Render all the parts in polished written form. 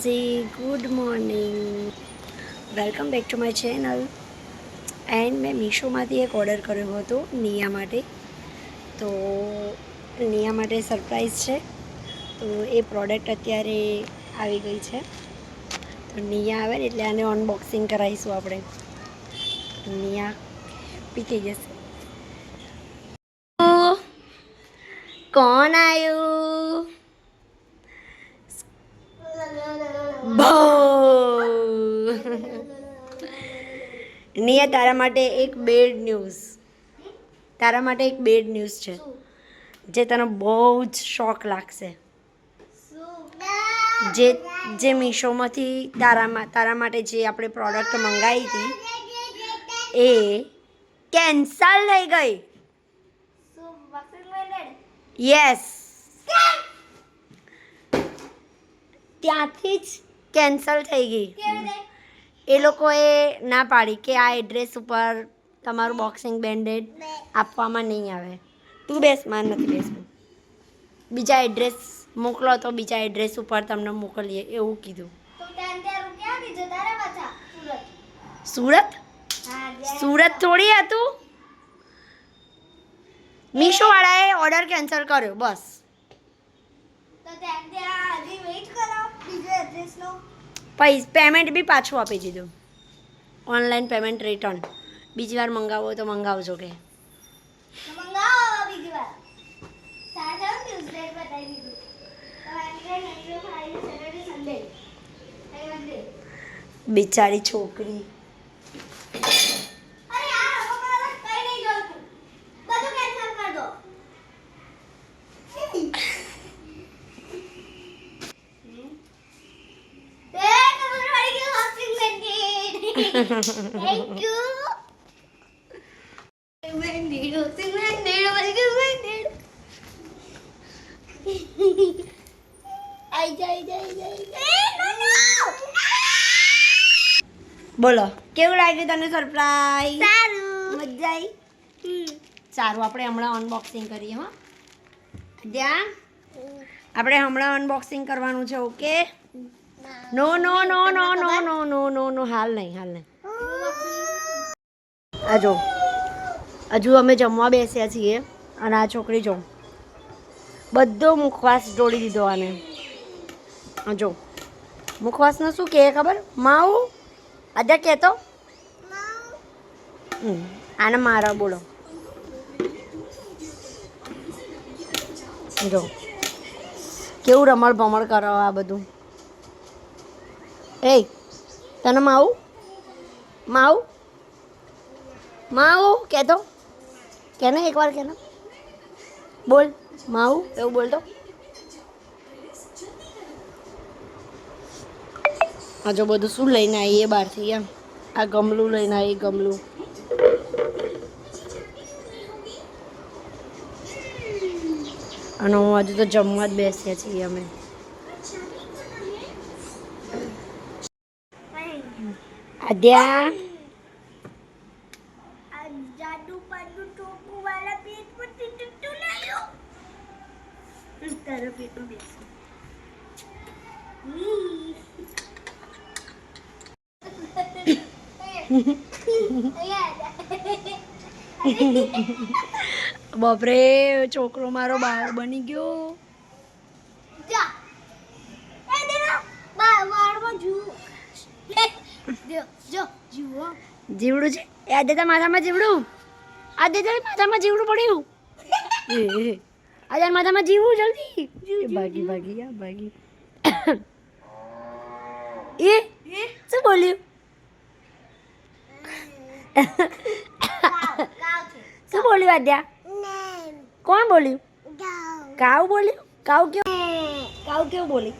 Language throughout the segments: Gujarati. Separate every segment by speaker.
Speaker 1: Ji good morning welcome back to my channel and મેં મીશોમાંથી એક ઓર્ડર કર્યો હતો નિયા માટે તો નિયા માટે સરપ્રાઈઝ છે તો એ પ્રોડક્ટ અત્યારે આવી ગઈ છે તો નિયા આવે ને એટલે આને અનબોક્સિંગ કરાવીશું આપણે નિયા હેપી થઈ જશે કોણ આવ્યું નિયા તારા માટે એક બેડ ન્યૂઝ છે જે તને બહુ જ શોખ લાગશે જે મીશોમાંથી તારા માટે જે આપણે પ્રોડક્ટ મંગાવી હતી એ કેન્સલ થઈ ગઈ યસ ત્યાંથી જ કેન્સલ થઈ ગઈ એ લોકોએ ના પાડી કે આ એડ્રેસ ઉપર તમારું બોક્સિંગ બેન્ડેડ આપવામાં નહીં આવે તું બેસ માર નથી બેસવું બીજા એડ્રેસ મોકલો તો બીજા એડ્રેસ ઉપર તમને મોકલીએ એવું કીધું સુરત થોડી હતું મીશોવાળાએ ઓર્ડર કેન્સલ કર્યો બસ પેમેન્ટ બી પાછું આપી દીધું ઓનલાઈન પેમેન્ટ રિટર્ન બીજી વાર મંગાવો તો મંગાવજો કે બિચારી છોકરી Thank you. બોલો કેવું લાગ્યું તને સરપ્રાઈઝ સારું મજા આવી સારું આપણે હમણાં અનબોક્સિંગ કરીએ હા ધ્યાન આપણે હમણાં અનબોક્સિંગ કરવાનું છે ઓકે નો નો નો નો નો નો નો નો નો હાલ નહીં હજુ અમે જમવા બેસ્યા છીએ અને આ છોકરી જો બધો મુખવાસ જોડી દીધો આને જો મુખવાસનો શું કહે ખબર માઉ આજે કહેતો આને મારા બોલો જો કેવું રમણ ભમણ કરો આ બધું એ તને માઉ માઉ માઉ કહેતો કે ને એકવાર કે ને બોલ માઉ એવું બોલતો આ જો બધું શું લઈને આવીએ બહારથી એમ આ ગમલું લઈને આવી ગમલું અને હું હજુ તો જમવા જ બેસીએ છીએ અમે આદ્યા જાદુ પાડુ ટોપુ વાળા પેટ પર ટિટુ લાયો તારા પેટમાં બેસ બાપરે છોકરો મારો બાવ બની ગયો જીવડું છે એ આજે તો માથામાં જીવડું આજે તો માથામાં જીવડું પડ્યું આજે માથામાં જીવવું જલ્દી ભાગી એ શું બોલ્યું શું બોલ્યું આદ્યા કોણ બોલ્યું કાવ બોલ્યું કાવ કેવું બોલી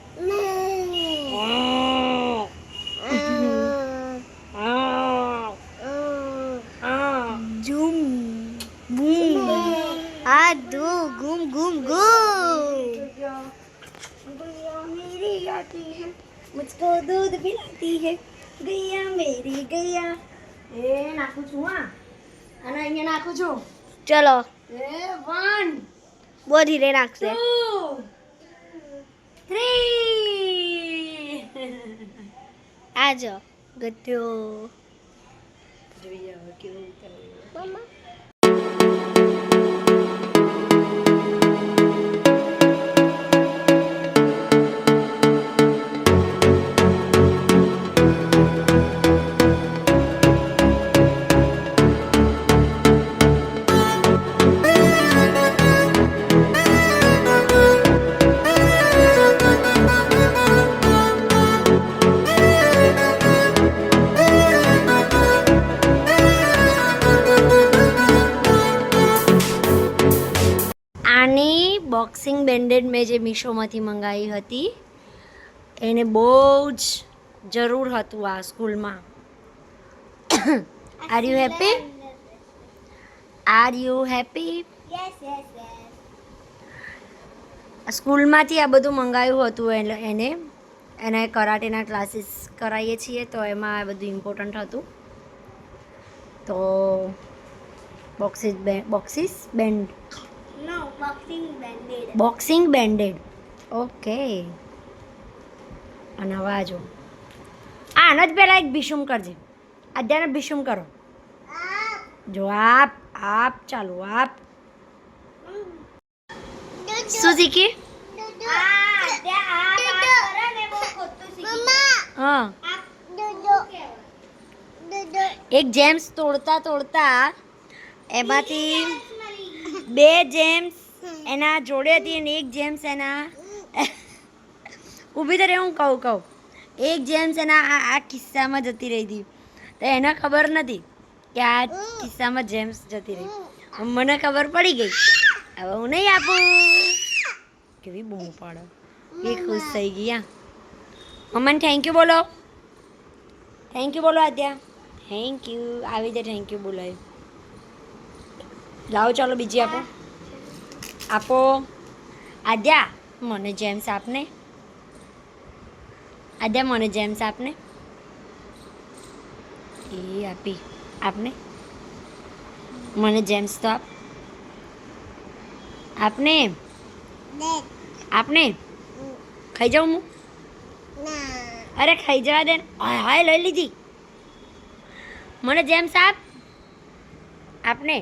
Speaker 1: घूम घूम मेरी आती है मुझको दूध पिलाती है गैया मेरी गैया ए नाखू છું હા અને અહીંયા નાખું છું ચલો એ 1 બહુ ધીરે નાખશે 2 3
Speaker 2: જો
Speaker 1: ગત્યો જોઈએ હવે કેવું ઉતારે.
Speaker 2: મમ્મા
Speaker 1: આની બોક્સિંગ બેન્ડેડ મેં જે મીશોમાંથી મંગાવી હતી એને બહુ જ જરૂર હતું આ સ્કૂલમાં. Are you happy? Are you happy?
Speaker 2: Yes yes yes
Speaker 1: સ્કૂલમાંથી આ બધું મંગાવ્યું હતું એને કરાટેના ક્લાસીસ કરાવીએ છીએ તો એમાં આ બધું ઇમ્પોર્ટન્ટ હતું. તો બોક્સિસ બેન્ડ
Speaker 2: નો boxing banded
Speaker 1: boxing banded okay. અને હવે આ જો આને જ પહેલાં એક ભીષુમ કરજે. આદ્યાને ભીષુમ કરો. જો આપ ચાલુ આપ. શું શીખી? હા એક જેમ્સ તોડતા એમાંથી 2 જેમ્સ એના જોડે હતી અને એક જેમ્સ એના ઊભી તો રે હું કહું એક જેમ્સ એના આ કિસ્સામાં જતી રહી હતી તો એને ખબર નથી કે આ કિસ્સામાં જેમ્સ જતી રહી. મને ખબર પડી ગઈ હવે હું નહીં આપું. કેવી બૂમ પાડો એ ખુશ થઈ ગઈ. મમ્માને થેન્ક યુ બોલો. થેન્ક યુ બોલો આદ્યા. થેન્ક યુ આવી રીતે થેન્ક યુ બોલાય. લાવો ચાલો બીજી આપો. આદ્યા મને જેમ્સ આપને. આદ્યા મને જેમ્સ આપને. એ આપી આપને. મને જેમ્સ તો આપને ખાઈ જાઉં હું? અરે ખાઈ જવા દે. હાય લઈ લીધી. મને જેમ્સ આપને.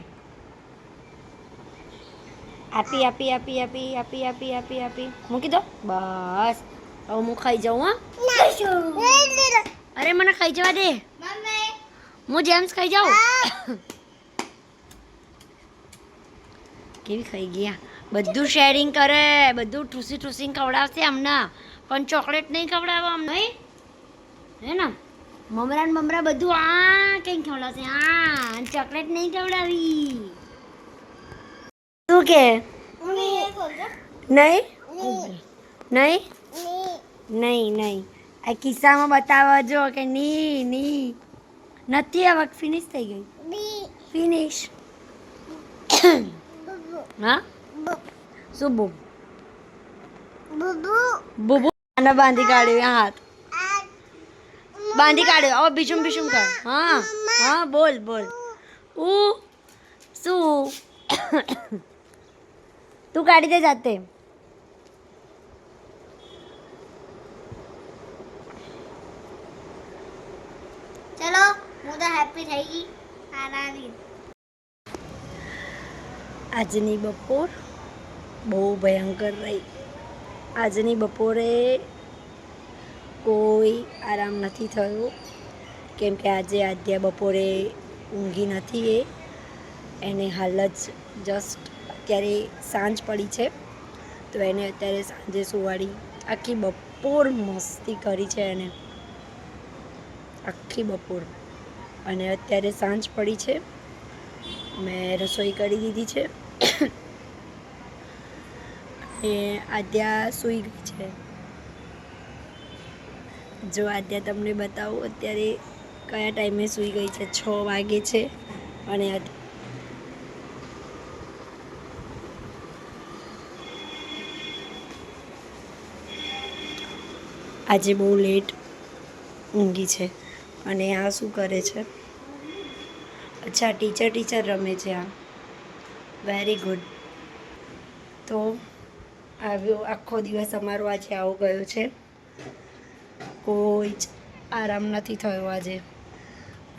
Speaker 1: આપી મૂકી દો બસ. હવે હું ખાઈ જાઉં. હા અરે મને ખાઈ જવા દે. હું જેમ્સ ખાઈ જાઉં. કેવી ખાઈ ગયા. બધું શેરિંગ કરે. બધું ઠૂસી ખવડાવશે અમને પણ ચોકલેટ નહીં ખવડાવો અમને હે ને. મમરા બધું આ કંઈ ખવડાવશે. હા ચોકલેટ નહીં ખવડાવી. શું કે નહીં આ કિસ્સામાં બતાવવા જો કે ની નથી. આ વખત ફિનિશ થઈ ગઈ. ફિનિશ. હા શું બુબુ આને બાંધી કાઢ્યો હાથ બાંધી કાઢ્યો. હવે ભીષુમ કર. હા બોલ શું તું કાઢી દે જાતે.
Speaker 2: ચલો હું તો હેપી થઈ ગઈ. આનાથી
Speaker 1: આજની બપોર બહુ ભયંકર રહી. આજની બપોરે કોઈ આરામ નથી થયો કેમ કે આજે આદ્યા બપોરે ઊંઘી નથી. એને હાલ જ જસ્ટ અત્યારે સાંજ પડી છે તો એને અત્યારે સાંજે સુવાડી. આખી બપોર મસ્તી કરી છે એને આખી બપોર. અને અત્યારે સાંજ પડી છે. મેં રસોઈ કરી દીધી છે. એ આદ્યા સૂઈ ગઈ છે. જો આદ્યા તમને બતાવું અત્યારે કયા ટાઈમે સૂઈ ગઈ છે. 6 વાગે છે અને આજે બહુ લેટ ઊંઘી છે. અને આ શું કરે છે? અચ્છા ટીચર રમે છે. આ વેરી ગુડ. તો આવ્યો આખો દિવસ અમારો આજે આવો ગયો છે. કોઈ જ આરામ નથી થયો આજે.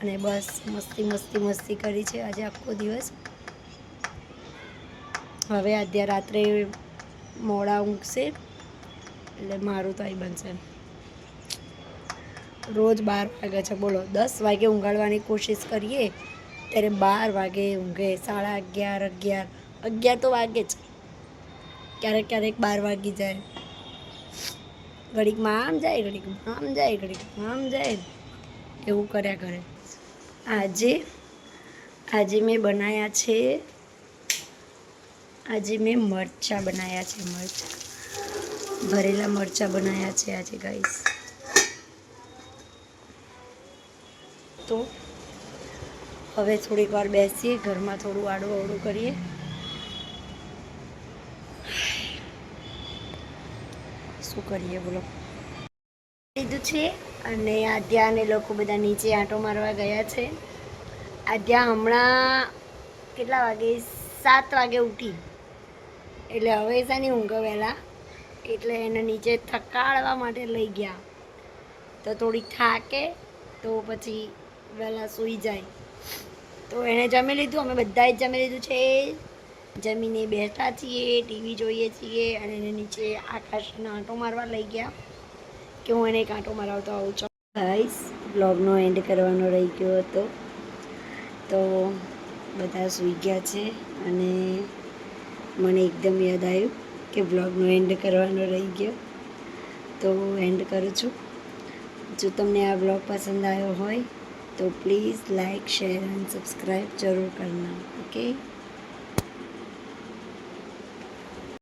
Speaker 1: અને બસ મસ્તી કરી છે આજે આખો દિવસ. હવે આજે રાત્રે મોડા ઊંઘશે એટલે મારું તો અહીં બનશે. રોજ 12 વાગે છે, બોલો. 10 વાગે ઊંઘાડવાની કોશિશ કરીએ ત્યારે 12 વાગે ઊંઘે. 11:30 11 તો વાગે જ. ક્યારેક 12 વાગી જાય. ઘડીકમાં આમ જાય, ઘડીકમાં આમ જાય, ઘડીકમાં આમ જાય, એવું કર્યા કરે. આજે મેં બનાવ્યા છે, મરચાં બનાવ્યા છે. ભરેલા મરચાં બનાવ્યા છે આજે ગાઈસ. તો હવે થોડીક વાર બેસીએ, ઘરમાં થોડું આડું કરીએ. શું કરીએ બોલો. લીધું છે અને આદ્યા અને લોકો બધા નીચે આંટો મારવા ગયા છે. આદ્યા હમણાં કેટલા વાગે, 7 વાગે ઉઠી, એટલે હવે શાની ઊંઘ વહેલા, એટલે એને નીચે થકાડવા માટે લઈ ગયા. તો થોડીક થાકે તો પછી વહેલા સૂઈ જાય. તો એણે જમી લીધું, અમે બધાએ જમી લીધું છે. જમીને બેઠા છીએ, ટીવી જોઈએ છીએ અને એને નીચે આકાશને આંટો મારવા લઈ ગયા કે હું એને એક આંટો મરાવતો આવું છું. ગાઈસ, બ્લોગનો એન્ડ કરવાનો રહી ગયો હતો, તો બધા સૂઈ ગયા છે અને મને એકદમ યાદ આવ્યું કે બ્લોગનો એન્ડ કરવાનો રહી ગયો, તો એન્ડ કરું છું. જો તમને આ બ્લોગ પસંદ આવ્યો હોય તો please like, share and subscribe જરૂર કરના. ઓકે.